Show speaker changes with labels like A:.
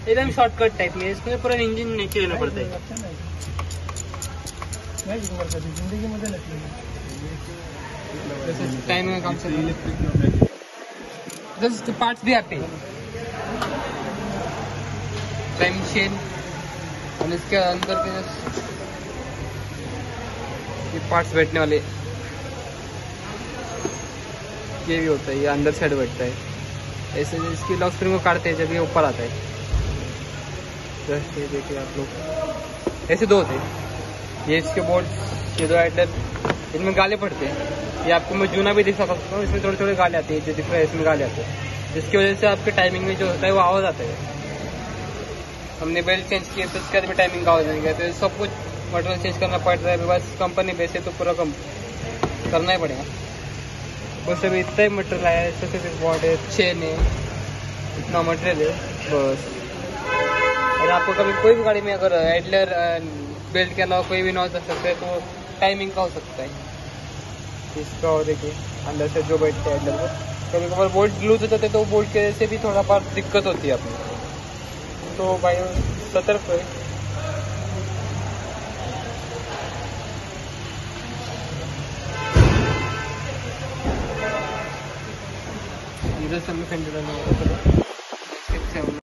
A: एकदम shortcut type में, इसमें पूरा इंजन नीचे लेना पड़ता है। टाइम में काम से पार्ट्स भी आते हैं, टाइम चेन, और इसके अंदर के ये पार्ट्स बैठने वाले ये भी होता है, ये अंदर साइड बैठता है ऐसे। इसकी लॉक स्प्रिंग को काटते हैं जब ये ऊपर आता है। जस्ट ये देखिए आप लोग, ऐसे दो होते हैं ये इसके बोल्ट, ये दो आइडलर, इनमें गाले पड़ते हैं। ये आपको मैं जूना भी दिखा सकता हूँ, इसमें थोड़े थोड़े गाले आते हैं, जो दिख रहा है इसमें गाले आते हैं, जिसकी वजह से आपके टाइमिंग में जो होता है वो आवाज़ आता है। हमने बेल्ट चेंज किए तो उसके बाद भी टाइमिंग का आवाज़ नहीं गया, तो सब कुछ मटेरियल चेंज करना पड़ रहा है। बस कंपनी वैसे तो पूरा कम करना ही पड़ेगा। बस अभी इतना ही मटेरियल आया है, स्पेसिफिक बॉर्ड है, चेन है, इतना मटेरियल है बस। और आपको कभी कोई भी गाड़ी में अगर आइडलर बेल्ट के अलावा कोई भी नॉइज आ सकता है तो टाइमिंग का हो सकता है इसका। और देखिए अंदर से जो बैठते हैं आइडलर को, कभी कभार बोल्ट लूज हो जाते हैं तो बोल्ट की वजह से भी थोड़ा बहुत दिक्कत होती है अपनी, तो भाई सतर्क है। इधर से हमें फेंड